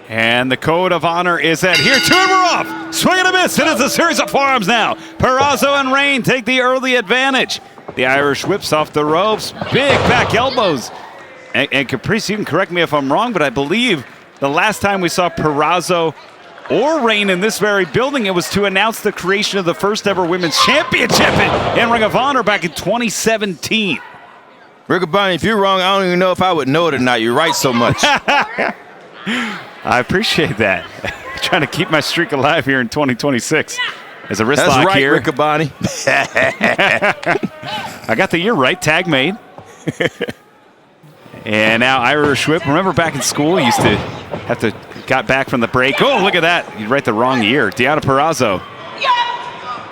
And the code of honor is that here. 2 and we're off. Swing and a miss. It is a series of forearms now. Purrazzo and Rain take the early advantage. The Irish whips off the ropes. Big back elbows. And Caprice, you can correct me if I'm wrong, but I believe the last time we saw Purrazzo or Rain in this very building, it was to announce the creation of the first ever women's championship in Ring of Honor back in 2017. Riccaboni, if you're wrong, I don't even know if I would know it or not. You're right so much. I appreciate that. Trying to keep my streak alive here in 2026. There's a wrist lock right, here. Riccaboni. I got the year right. Tag made. And now Irish whip. Remember back in school, you used to have to got back from the break. Oh, look at that. You write the wrong year. Deanna Purrazzo.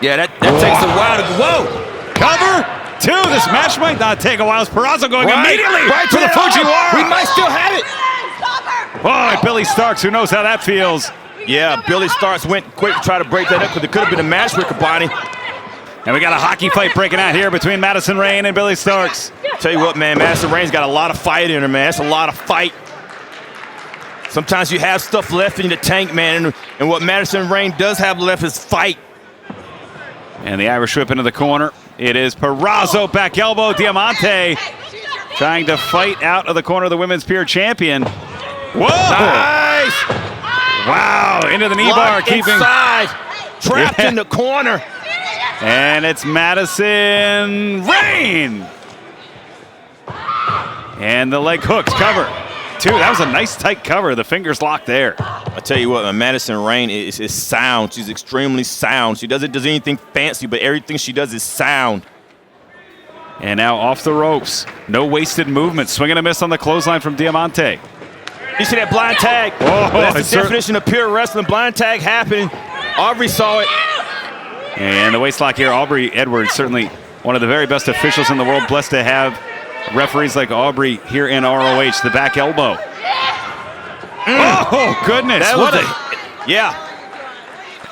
Yeah, that takes a while to go. Whoa! Cover 2. This match might not take a while. As Purrazzo going immediately to the Fujiwara. We might still have it. Boy, Billie Starkz, who knows how that feels. Yeah, Billie Starkz went quick to try to break that up because it could have been a match, Riccaboni. And we got a hockey fight breaking out here between Madison Rain and Billie Starkz. Tell you what, man, Madison Rain's got a lot of fight in her, man. That's a lot of fight. Sometimes you have stuff left in the tank, man, and what Madison Rain does have left is fight. And the Irish whip into the corner. It is Purrazzo, back elbow. Diamante trying to fight out of the corner of the women's pure champion. Whoa! Nice! Wow, into the knee bar, keeping inside, trapped in the corner. And it's Madison Rain. And the leg hooks, cover. 2, that was a nice tight cover. The fingers locked there. I tell you what, man, Madison Rain is sound. She's extremely sound. She doesn't do anything fancy, but everything she does is sound. And now off the ropes. No wasted movement. Swing and a miss on the clothesline from Diamante. You see that blind tag? Whoa, that's the definition of pure wrestling. Blind tag happening. Aubrey saw it. And the waist lock here. Aubrey Edwards, certainly one of the very best officials in the world. Blessed to have referees like Aubrey here in ROH. The back elbow. Oh, goodness. That what was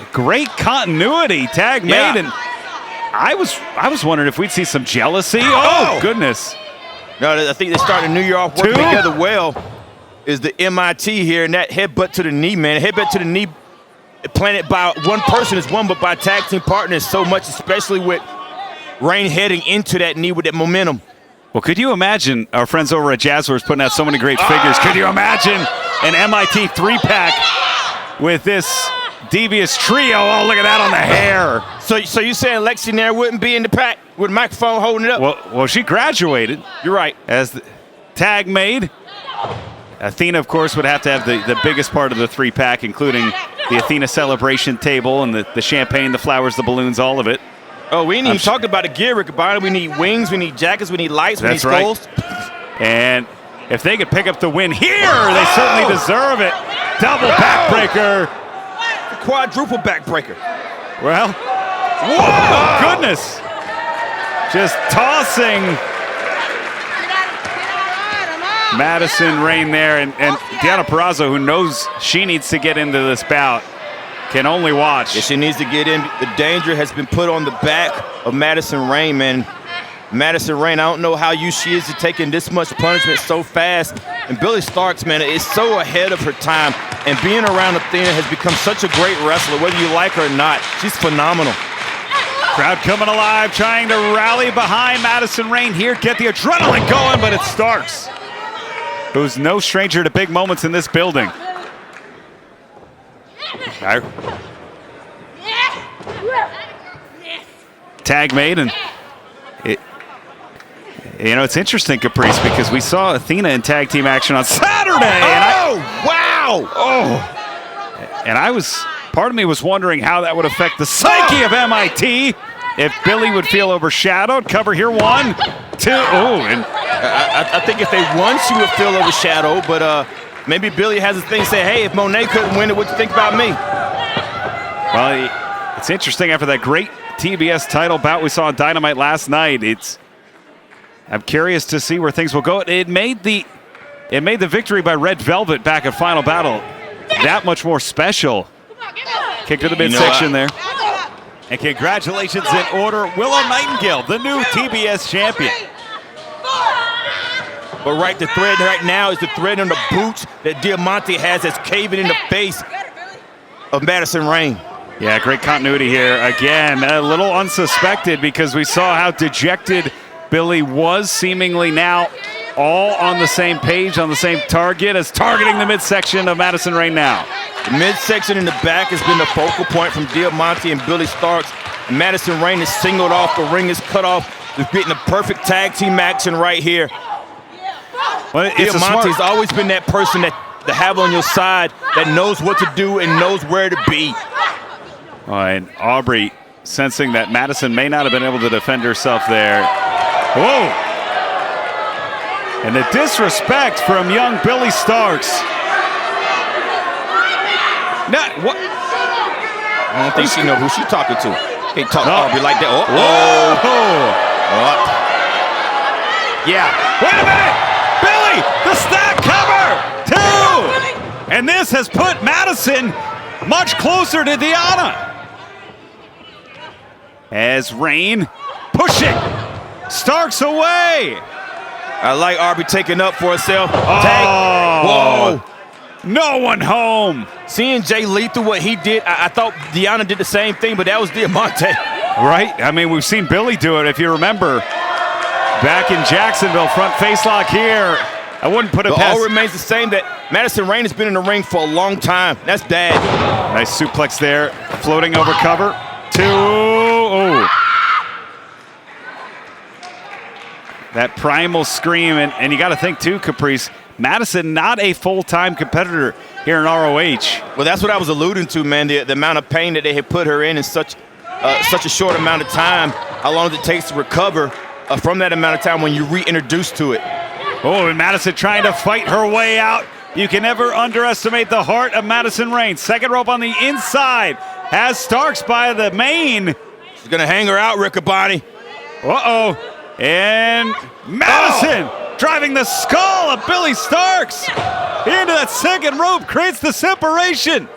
a great continuity. Tag made. And I was wondering if we'd see some jealousy. Oh, goodness. No, I think they're starting to New York working together well. Is the MIT here, and that headbutt to the knee, man. Headbutt to the knee planted by one person is one, but by tag team partners so much, especially with Rain heading into that knee with that momentum. Well, could you imagine our friends over at Jazzwares putting out so many great figures? Could you imagine an MIT 3-pack with this devious trio? Oh, look at that on the hair. So you saying Lexi Nair wouldn't be in the pack with a microphone holding it up? Well, she graduated. You're right. As the tag made. Athena, of course, would have to have the biggest part of the 3-pack, including the Athena celebration table and the champagne, the flowers, the balloons, all of it. Oh, we ain't even talked about the gear, Riccaboni. We need wings, we need jackets, we need lights, we need skulls. Right. And if they could pick up the win here, they certainly deserve it. Double backbreaker. Quadruple backbreaker. Well, whoa, goodness. Just tossing Madison Rain there, and Deanna Purrazzo, who knows she needs to get into this bout, can only watch. Yeah, she needs to get in. The danger has been put on the back of Madison Rain, man. Madison Rain, I don't know how used she is to taking this much punishment so fast. And Billie Starkz, man, is so ahead of her time. And being around Athena has become such a great wrestler, whether you like her or not. She's phenomenal. Crowd coming alive, trying to rally behind Madison Rain here, get the adrenaline going, but it's Starkz, who's no stranger to big moments in this building. Tag made, and it's interesting, Caprice, because we saw Athena in tag team action on Saturday. Wow! Oh! And part of me was wondering how that would affect the psyche of MIT. If Billie would feel overshadowed. Cover here, 1, 2. Oh, and I think if they won, she would feel overshadowed. But maybe Billie has a thing to say, hey, if Monet couldn't win it, what do you think about me? Well, it's interesting after that great TBS title bout we saw on Dynamite last night. I'm curious to see where things will go. It made the victory by Red Velvet back at Final Battle that much more special. Kick to the midsection there. And congratulations in order, Willow Nightingale, the new TBS champion. But the threat right now is the threat on the boots that Diamante has that's caving in the face of Madison Rayne. Yeah, great continuity here. Again, a little unsuspected because we saw how dejected Billie was, seemingly now all on the same page, on the same target, as targeting the midsection of Madison Rayne now. The midsection in the back has been the focal point from Diamante and Billie Starkz. Madison Rayne is singled off, the ring is cut off. They're getting the perfect tag team action right here. Well, Diamante's always been that person to have on your side that knows what to do and knows where to be. And Aubrey sensing that Madison may not have been able to defend herself there. Whoa! And the disrespect from young Billie Starkz. What? I don't think she knows who she's talking to. Can't talk to Aubrey like that. Yeah. Wait a minute! Billie, the stack cover! 2! And this has put Madison much closer to Deonna. As Rayne pushing Starkz away. I like Aubrey taking up for herself. Whoa. No one home. Seeing Jay Lethal, what he did, I thought Deonna did the same thing, but that was Diamante. Right? I mean, we've seen Billie do it, if you remember. Back in Jacksonville, front face lock here. I wouldn't put it past. All remains the same that Madison Rayne has been in the ring for a long time. That's bad. Nice suplex there, floating over cover. 2. Oh. That primal scream, and you got to think too, Caprice, Madison not a full-time competitor here in ROH. Well, that's what I was alluding to, man. The amount of pain that they had put her in such a short amount of time. How long it takes to recover from that amount of time when you reintroduce to it. Oh, and Madison trying to fight her way out. You can never underestimate the heart of Madison Rayne. Second rope on the inside. Has Starkz by the mane. She's going to hang her out, Riccaboni. Uh-oh. And Madison driving the skull of Billie Starkz into that second rope, creates the separation.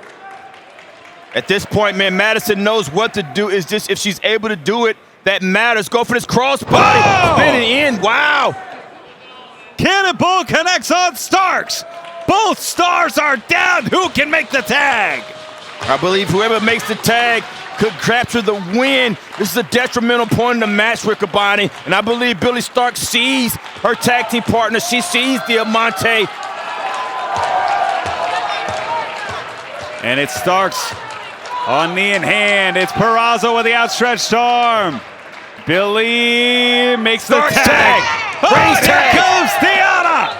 At this point, man, Madison knows what to do. It's just if she's able to do it, that matters. Go for this crossbody. Spinning in. Wow. Cannonball connects on Starkz. Both stars are down. Who can make the tag? I believe whoever makes the tag could capture the win. This is a detrimental point in the match, Riccaboni. And I believe Billie Starkz sees her tag team partner. She sees Diamante. And it's Starkz on knee in hand. It's Purrazzo with the outstretched arm. Billie makes the tag. Here comes Deonna.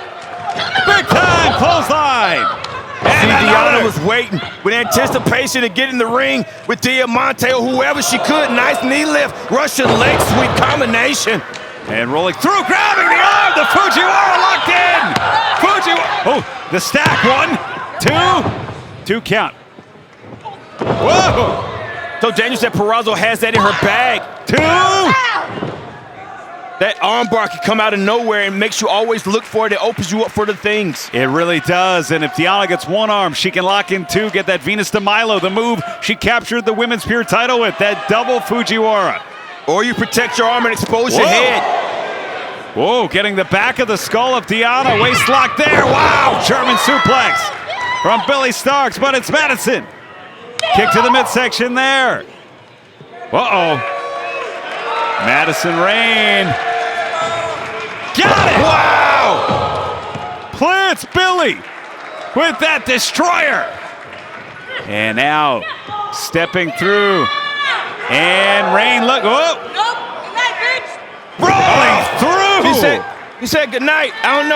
Big time clothesline. And Deonna was waiting with anticipation to get in the ring with Diamante or whoever she could. Nice knee lift, Russian leg sweep combination. And rolling through, grabbing the arm. The Fujiwara locked in. Oh, the stack. 1, 2. 2 count. Whoa. So Daniel said Purrazzo has that in her bag. 2. That armbar can come out of nowhere and makes you always look for it. It opens you up for the things. It really does. And if Deonna gets one arm, she can lock in 2, get that Venus de Milo, the move she captured the women's pure title with, that double Fujiwara. Or you protect your arm and expose your head. Whoa, getting the back of the skull of Deonna, waist lock there. Wow, German suplex from Billie Starkz, but it's Madison. Kick to the midsection there. Uh-oh. Madison Rayne. Got it! Wow! Plants Billie with that destroyer. And now stepping through. And Rayne, look. Oh! Rolling through! He said goodnight. I don't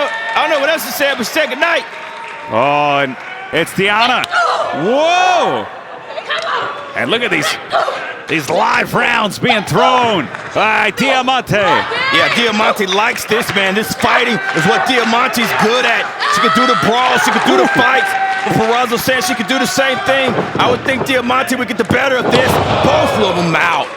know what else he said, but he said goodnight. Oh, and it's Deonna. Whoa! And look at these live rounds being thrown by Diamante. Yeah, Diamante likes this, man. This fighting is what Diamante's good at. She can do the brawls, she can do the fights. Purrazzo said she could do the same thing. I would think Diamante would get the better of this. Both of them out.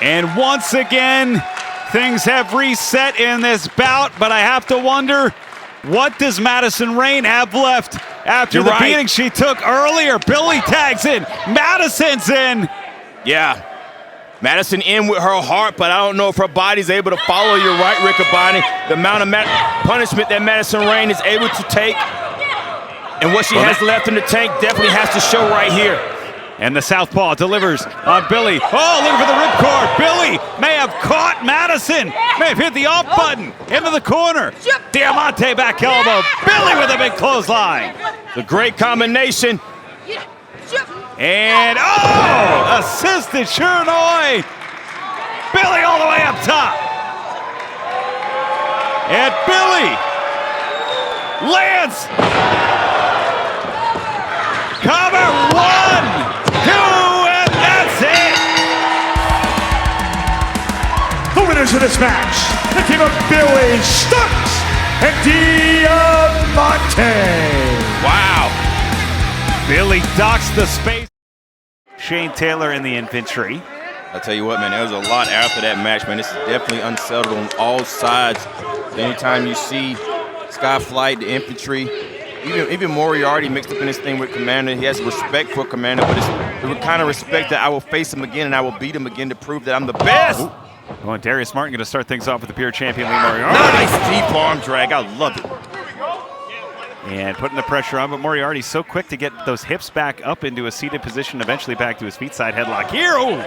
And once again, things have reset in this bout, but I have to wonder, what does Madison Rayne have left after the beating she took earlier? Billie tags in. Madison's in. Yeah. Madison in with her heart, but I don't know if her body's able to follow. You're right, Riccaboni. The amount of punishment that Madison Rayne is able to take and what she has left in the tank definitely has to show right here. And the southpaw delivers on Billie. Oh, looking for the ripcord. Billie may have caught Madison. May have hit the off button into the corner. Diamante back elbow. Billie with a big clothesline. The great combination. And, oh, assisted Chernoi. Billie all the way up top. And Billie lands. Cover, 1, 2, and that's it. The winners of this match, the team of Billie Starkz and Diamante. Wow. Billie docks the space. Shane Taylor in the infantry. I'll tell you what, man, there was a lot after that match, man. This is definitely unsettled on all sides. Anytime you see Skyflight, the infantry, even Moriarty mixed up in this thing with Commander, he has respect for Commander, but it's the kind of respect that I will face him again and I will beat him again to prove that I'm the best. Oh, and Darius Martin going to start things off with the pure champion, Lee Moriarty. Nice deep arm drag. I love it. And putting the pressure on, but Moriarty's so quick to get those hips back up into a seated position, eventually back to his feet side headlock here. Oh.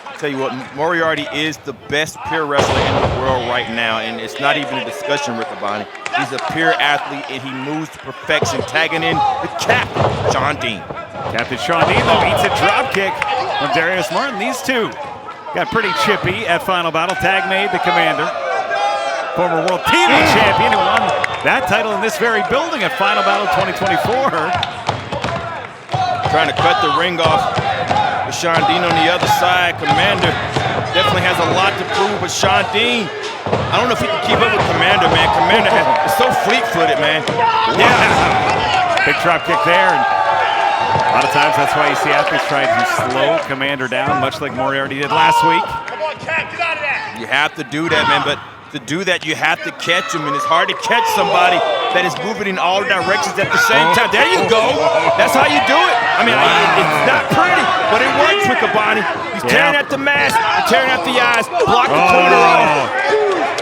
I'll tell you what, Moriarty is the best pure wrestler in the world right now, and it's not even a discussion, Riccaboni. He's a pure athlete, and he moves to perfection, tagging in the captain, Shawn Dean. Captain Shawn Dean, though, eats a drop kick from Darius Martin. These two got pretty chippy at Final Battle. Tag made the Commander, former World TV champion, who won that title in this very building at Final Battle 2024. Trying to cut the ring off with Shawn Dean on the other side. Commander definitely has a lot to prove, but Shawn Dean, I don't know if he can keep up with Commander, man. Commander is so fleet-footed, man. Yeah. Big drop kick there. And a lot of times that's why you see athletes try to slow Commander down, much like Moriarty did last week. Come on, Cat, get out of that. You have to do that, man, but to do that, you have to catch him, and it's hard to catch somebody that is moving in all directions at the same time. There you go. That's how you do it. I mean, it's not pretty, but it works with Riccaboni. He's tearing at the mask, tearing at the eyes, block the corner off.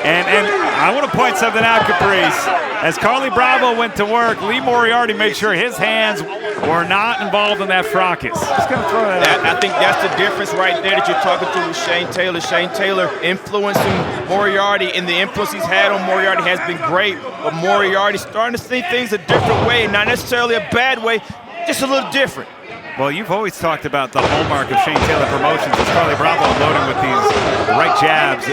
And I want to point something out, Caprice. As Carly Bravo went to work, Lee Moriarty made sure his hands were not involved in that fracas. Just going to throw that out. I think that's the difference right there that you're talking to with Shane Taylor. Shane Taylor influencing Moriarty, and the influence he's had on Moriarty has been great. But Moriarty's starting to see things a different way, not necessarily a bad way, just a little different. Well, you've always talked about the hallmark of Shane Taylor Promotions is Carly Bravo loading with these right jabs.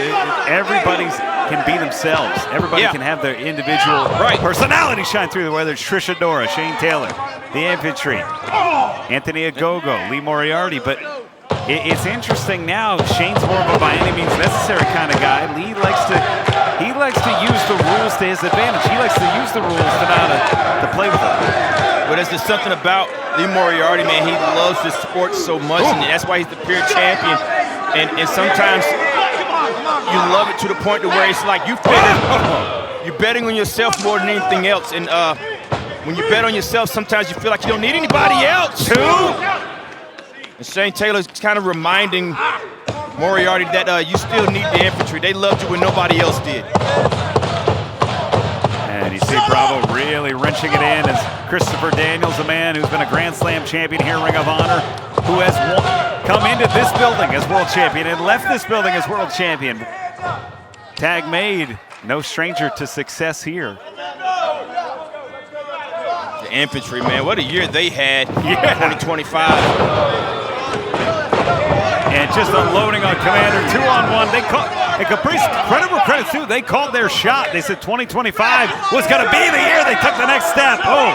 Everybody can be themselves. Everybody can have their individual personality shine through, whether it's Trish Adora, Shane Taylor, the infantry, Anthony Ogogo, Lee Moriarty. But it's interesting now, Shane's more of a by any means necessary kind of guy. Lee likes to use the rules to his advantage. He likes to use the rules to know how to play with them. But there's just something about Lee Moriarty, man. He loves this sport so much, and that's why he's the pure champion. And sometimes you love it to the point to where it's like you're betting on yourself more than anything else. And when you bet on yourself, sometimes you feel like you don't need anybody else. And Shane Taylor's kind of reminding Moriarty that you still need the infantry. They loved you when nobody else did. And you see Bravo really wrenching it in as Christopher Daniels, a man who's been a Grand Slam champion here in Ring of Honor, who has come into this building as world champion and left this building as world champion. Tag made, no stranger to success here. The infantry, man, what a year they had in 2025. And just unloading on Commander, 2-on-1. They called, and Caprice, credit where credit's due, they called their shot. They said 2025 was going to be the year they took the next step. Oh.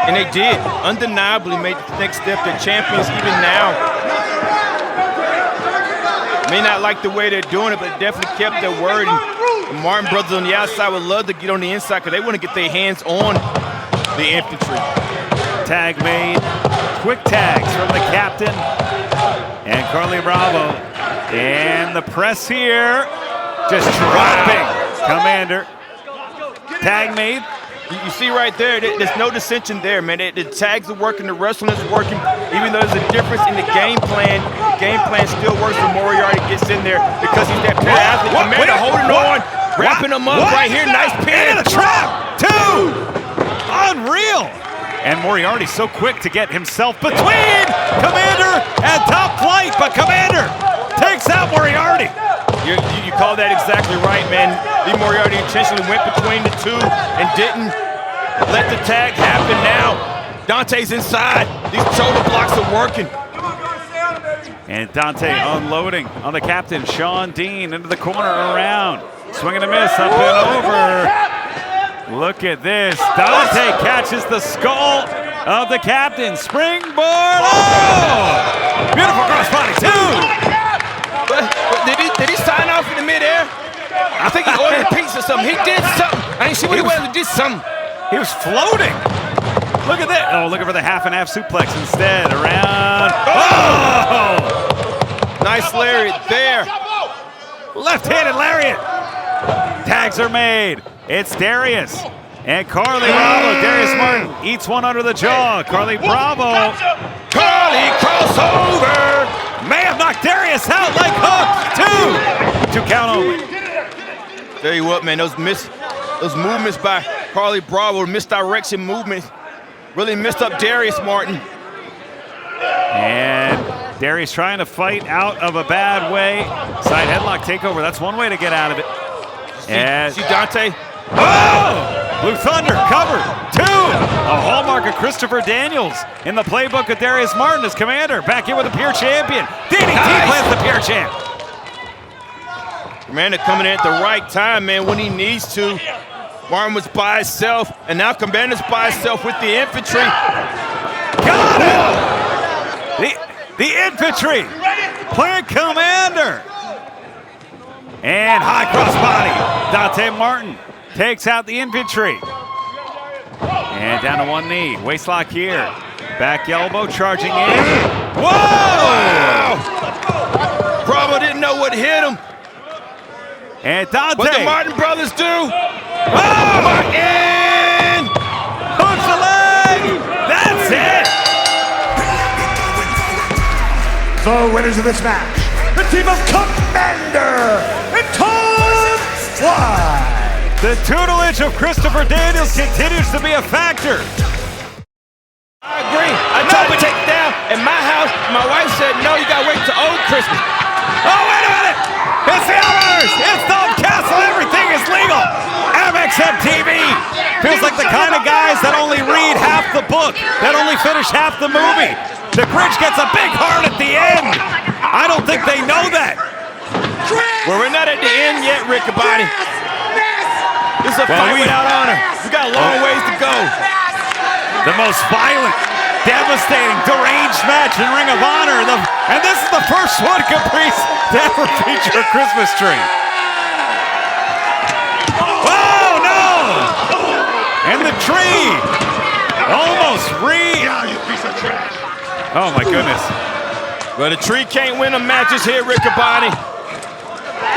And they did. Undeniably made the next step. They're champions even now. May not like the way they're doing it, but definitely kept their word. And the Martin brothers on the outside would love to get on the inside because they want to get their hands on the infantry. Tag made. Quick tags from the captain and Carly Bravo. And the press here, just dropping Commander. Tag made. You see right there, there's no dissension there, man. The tags are working, the wrestling is working. Even though there's a difference in the game plan still works when Moriarty gets in there because he's that pure athlete. Commander holding on, wrapping him up right here. Nice pin. And a trap. 2. Unreal. And Moriarty's so quick to get himself between Commander and Top Flight, but Commander takes out Moriarty. You call that exactly right, man. Lee Moriarty intentionally went between the two and didn't let the tag happen. Now, Dante's inside. These shoulder blocks are working. And Dante unloading on the captain, Sean Dean, into the corner, around. Swing and a miss, up and over. Look at this. Dante catches the skull of the captain. Springboard. Oh! Beautiful crossbody, 2. Did he sign off in the midair? I think he ordered a pizza or something. He did something. I didn't see what he was. He did something. He was floating. Look at that. Oh, looking for the half and half suplex instead. Around. Oh! Nice lariat there. Left-handed lariat. Tags are made. It's Darius and Carly Bravo. Darius Martin eats one under the jaw. Carly Bravo. Carly crossover. May have knocked Darius out like hook. 2 count only. Tell you what, man, those movements by Carly Bravo, misdirection movements, really messed up Darius Martin. And Darius trying to fight out of a bad way. Side headlock takeover. That's one way to get out of it. See Dante? Oh! Blue Thunder covered. 2. A hallmark of Christopher Daniels in the playbook of Darius Martin as Commander. Back in with the Pure Champion. DDT plants the Pure Champ. Commander coming in at the right time, man, when he needs to. Martin was by himself, and now Commander's by himself with the infantry. Got him! The infantry playing Commander. And high crossbody. Dante Martin takes out the infantry. And down to one knee. Waistlock here. Back elbow charging in. Whoa! Wow. Bravo didn't know what hit him. And Dante. What the Martin brothers do? Oh! Martin! Hooks the leg! That's it! The winners of this match, the team of Commander and Tom Fly. The tutelage of Christopher Daniels continues to be a factor. I agree. I told him to take it down. At my house, my wife said, no, you gotta wait till old Christmas. Oh, wait a minute! It's the Outrunners! It's Dalton Castle! Everything is legal! MXM TV feels like the kind of guys that only read half the book, that only finish half the movie. The Grinch gets a big heart at the end. I don't think they know that. Well, we're not at the end yet, Riccaboni. This is a fight without honor. We got a long ways to go. The most violent, devastating, deranged match in Ring of Honor. And this is the first one, Caprice, to ever feature a Christmas tree. Oh, no! And the tree almost Oh, my goodness. Well, the tree can't win the matches here, Riccaboni.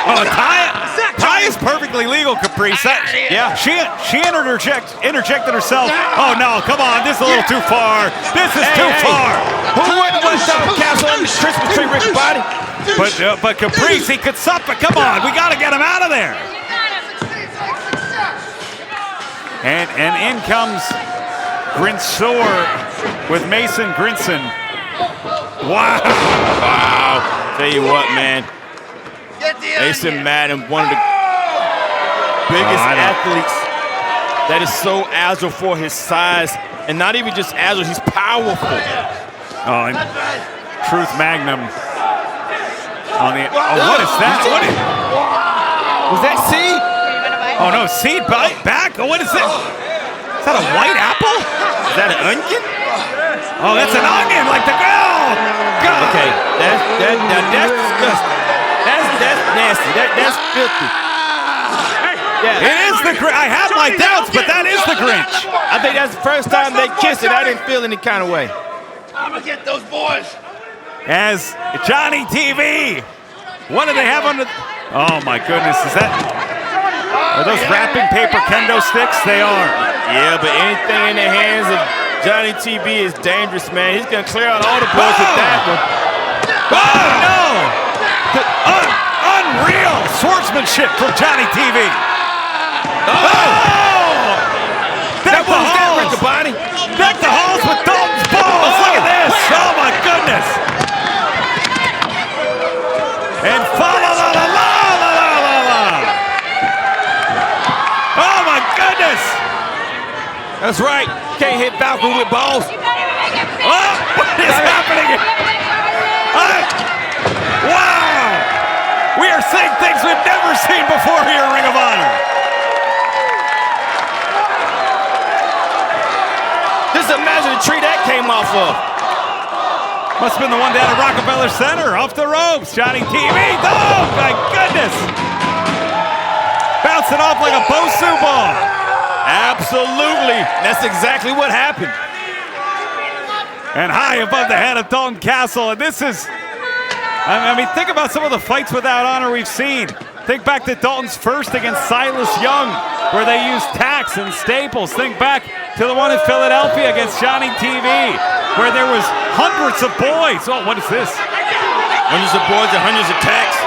Oh, Ty is perfectly legal, Caprice. Yeah, she interjected herself. Oh no, come on, this is a little too far. This is too far. Who wouldn't want Dalton Castle on the Christmas tree, Riccaboni? But Caprice, he could suffer. Come on, we got to get him out of there. And in comes Grinsour with Mason Grinson. Wow. Tell you what, man. Mason Madden, one of the biggest athletes that is so agile for his size, and not even just agile, he's powerful. Oh, and Truth Magnum on the. Oh, what is that? Was that seed? Oh no, seed back. Oh, what is this? Is that a white apple? Is that an onion? Oh, that's an onion, like the God. Okay, that's disgusting. That's nasty. That's filthy. Yeah. It is the Grinch. I have my doubts, but that is the Grinch. I think that's the first time they kissed it. I didn't feel any kind of way. I'm gonna get those boys. As Johnny TV. What do they have on the? Oh my goodness, are those wrapping paper kendo sticks? They are. Yeah, but anything in the hands of Johnny TB is dangerous, man. He's going to clear out all the boys with that one. Oh, no! Unreal swordsmanship from Johnny TV. Oh! Deck the halls! Deck the halls with Dalton's balls! Look at this! Oh, my goodness! And fa-la-la-la-la-la-la-la-la! Oh, my goodness! That's right. Can't hit Valkyrie with balls. Oh, what is happening? Wow! We are seeing things we've never seen before here in Ring of Honor. Just imagine the tree that came off of. Must have been the one down at Rockefeller Center. Off the ropes. Johnny TV. Oh, my goodness. Bouncing off like a Bosu ball. Absolutely. That's exactly what happened. And high above the head of Dalton Castle. And this is, I mean, think about some of the fights without honor we've seen. Think back to Dalton's first against Silas Young, where they used tacks and staples. Think back to the one in Philadelphia against Johnny TV, where there was hundreds of boys. Oh, what is this? Hundreds of boys and hundreds of tacks.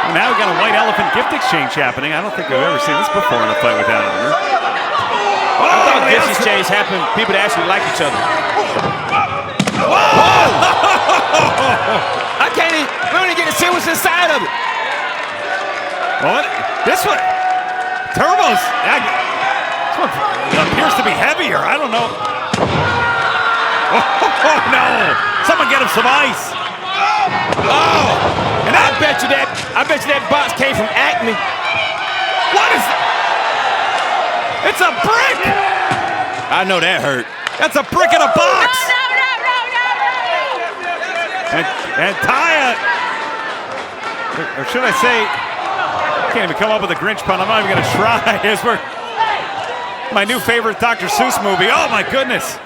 Well, now we've got a white elephant gift exchange happening. I don't think I've ever seen this before in a fight without honor. I thought gift exchange happened, people that actually like each other. Whoa! I can't even, we don't even get to see what's inside of it. What? This one? Turbos. This one appears to be heavier. I don't know. Oh, no. Someone get him some ice. Oh, and I bet you that box came from Acme. What is that? It's a brick. I know that hurt. That's a brick in a box. And Taya, or should I say, can't even come up with a Grinch pun. I'm not even going to try. As we're my new favorite Dr. Seuss movie. Oh my goodness!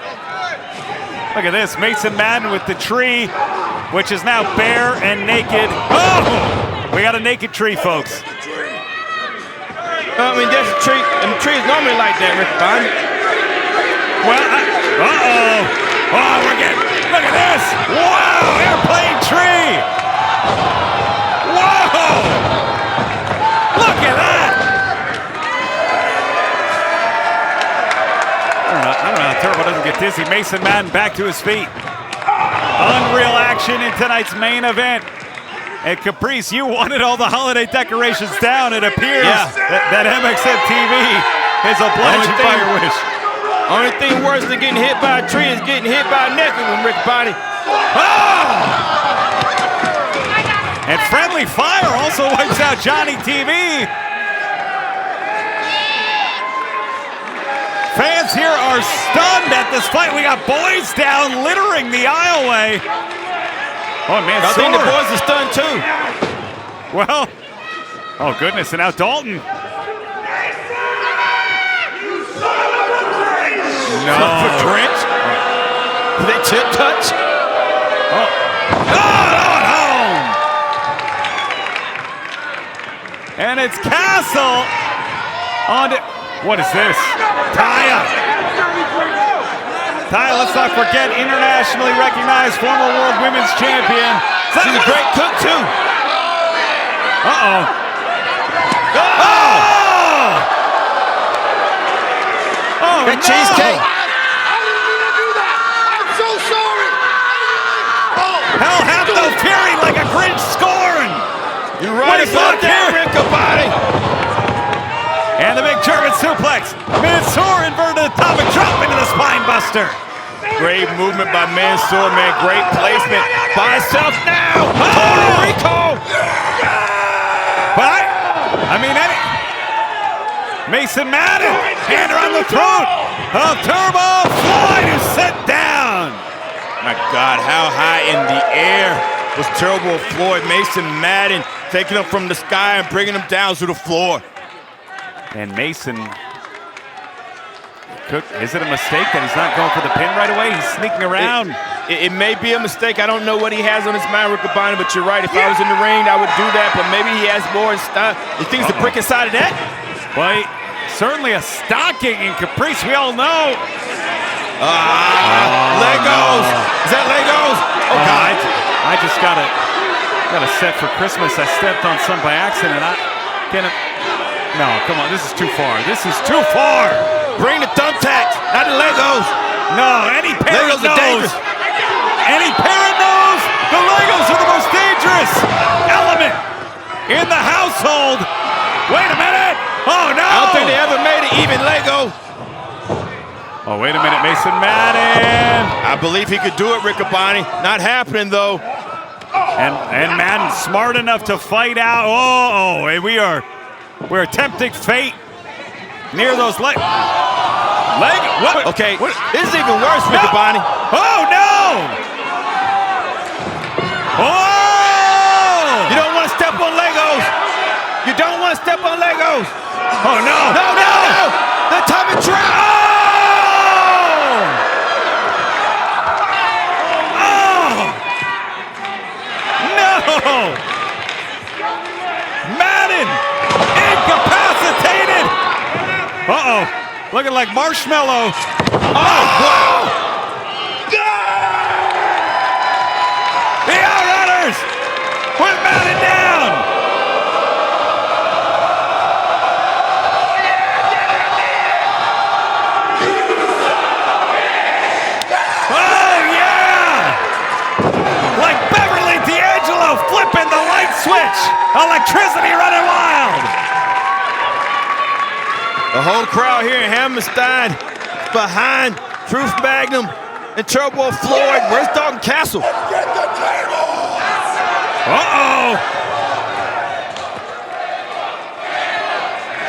Look at this, Mason Madden with the tree, which is now bare and naked. Oh, we got a naked tree, folks. I mean, there's a tree, and the tree is normally like that, Rick Bond. Well, oh, we're getting. Look at this! Wow, airplane tree! Whoa! Look at that! I don't know how Turbo doesn't get dizzy. Mason Madden back to his feet. Unreal action in tonight's main event. And Caprice, you wanted all the holiday decorations down. It appears that MXM TV is obliging by your wish. Only thing worse than getting hit by a tree is getting hit by a necklace with Rick Body. Oh! And friendly fire also wipes out Johnny TV. Fans here are stunned at this fight. We got boys down littering the aisleway. Oh, man, I think the boys are stunned too. Well, oh goodness, and now Dalton. No. For Grinch? Did they tip touch? Oh, at home. And it's Castle on to, what is this? Taya, let's not forget, internationally recognized former world women's champion. She's a great cook too. Uh-oh. Oh, that cheesecake. I'm so sorry. Hell hath no fury like a Grinch scorn. You're right about that, Rick Body. And the big German suplex. Mansoor inverted atomic drop into the spine buster. Great movement by Mansoor, man. Great placement. By himself now. Total recall. But I mean, Mason Madden, hand around the throat of Turbo Floyd, who's set down. My God, how high in the air was Turbo Floyd? Mason Madden taking him from the sky and bringing him down to the floor. And Mason, is it a mistake that he's not going for the pin right away? He's sneaking around. It may be a mistake. I don't know what he has on his mind, Rick Body, but you're right. If I was in the ring, I would do that, but maybe he has more in style. He thinks the brick inside of that? Well, certainly a stocking in Caprice, we all know. Legos. Is that Legos? Oh, God. I just got a set for Christmas. I stepped on some by accident. No, come on, this is too far. This is too far. Bring the thumbtacks, not the Legos. No, any parent Legos are dangerous. Any parent knows the Legos are the most dangerous element in the household. Wait a minute. Oh, no. I don't think they ever made an even Lego. Oh, wait a minute, Mason Madden. I believe he could do it, Riccaboni. Not happening, though. And Madden smart enough to fight out. Oh, and we're tempting fate near those legs. What? Okay, this is even worse, Riccaboni. Oh, no! Oh! You don't want to step on Legos. You don't want to step on Legos. Oh, no! No! The tummy trap! Oh! Madden incapacitated. Uh-oh, looking like Marshmallow. Oh, wow! The Outrunners with Madden down. Oh, yeah! Like Beverly D'Angelo flipping the light switch. Electricity running wild. The whole crowd here in Hammerstein behind Truth Magnum and Turbo Floyd. Where's Dalton Castle? Uh-oh.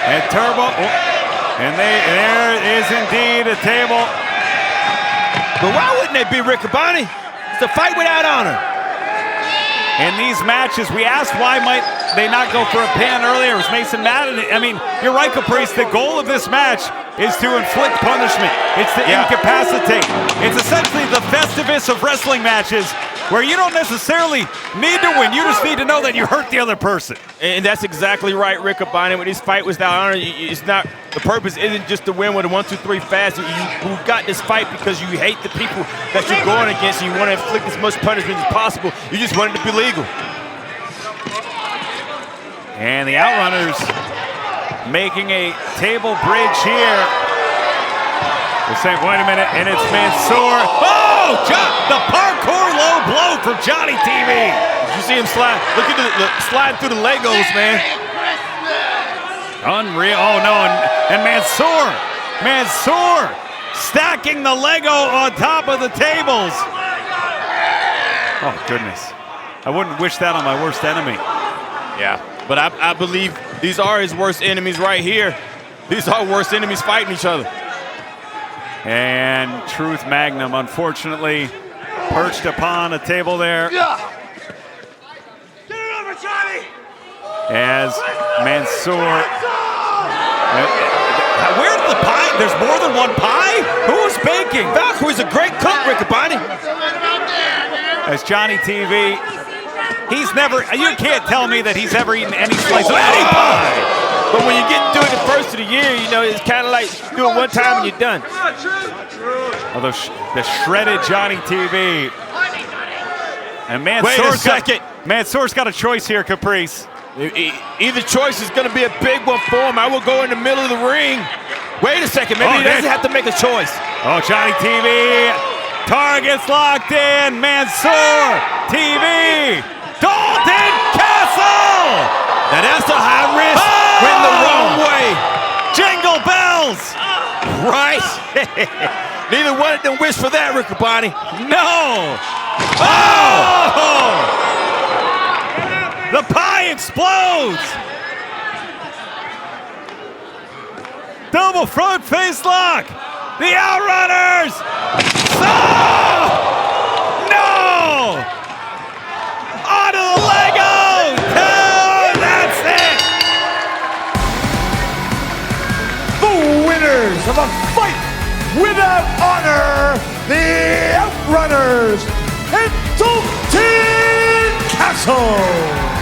And Turbo. And there is indeed a table. But why wouldn't they be, Riccaboni? It's a fight without honor. In these matches, we asked why might they not go for a pin earlier. It was Mason Madden. I mean, you're right, Caprice. The goal of this match is to inflict punishment. It's to incapacitate. It's essentially the Festivus of wrestling matches where you don't necessarily need to win. You just need to know that you hurt the other person. And that's exactly right, Riccaboni. When this fight without honor, it's not, the purpose isn't just to win with a 1, 2, 3 fast. You got this fight because you hate the people that you're going against and you want to inflict as much punishment as possible. You just want it to be legal. And the Outrunners making a table bridge here. They're saying, wait a minute, and it's Mansoor. Oh, the parkour low blow from Johnny TV. Did you see him slide? Look at the slide through the Legos, man. Unreal. Oh, no, and Mansoor stacking the Lego on top of the tables. Oh, goodness. I wouldn't wish that on my worst enemy. Yeah, but I believe these are his worst enemies right here. These are worst enemies fighting each other. And Truth Magnum, unfortunately, perched upon a table there. Get it over, Johnny! As Mansoor. Where's the pie? There's more than one pie? Who's baking? Valkyrie's a great cook, Riccaboni. As Johnny TV, he's never, you can't tell me that he's ever eaten any slice of any pie. But when you get to do it the first of the year, you know, it's kind of like do it one time and you're done. Although the shredded Johnny TV. And Mansoor's got a choice here, Caprice. Either choice is going to be a big one for him. I will go in the middle of the ring. Wait a second, maybe he doesn't have to make a choice. Oh, Johnny TV. Targets locked in. Mansoor TV. Dalton Castle. Now that's a high risk. Went the wrong way. Jingle bells. Right. Neither one of them wish for that, Riccaboni. No. Oh! The pie explodes. Double front face lock. The Outrunners. Oh! No! Onto the Legos. Oh, that's it. The winners of a fight without honor, the Outrunners and Dalton Castle.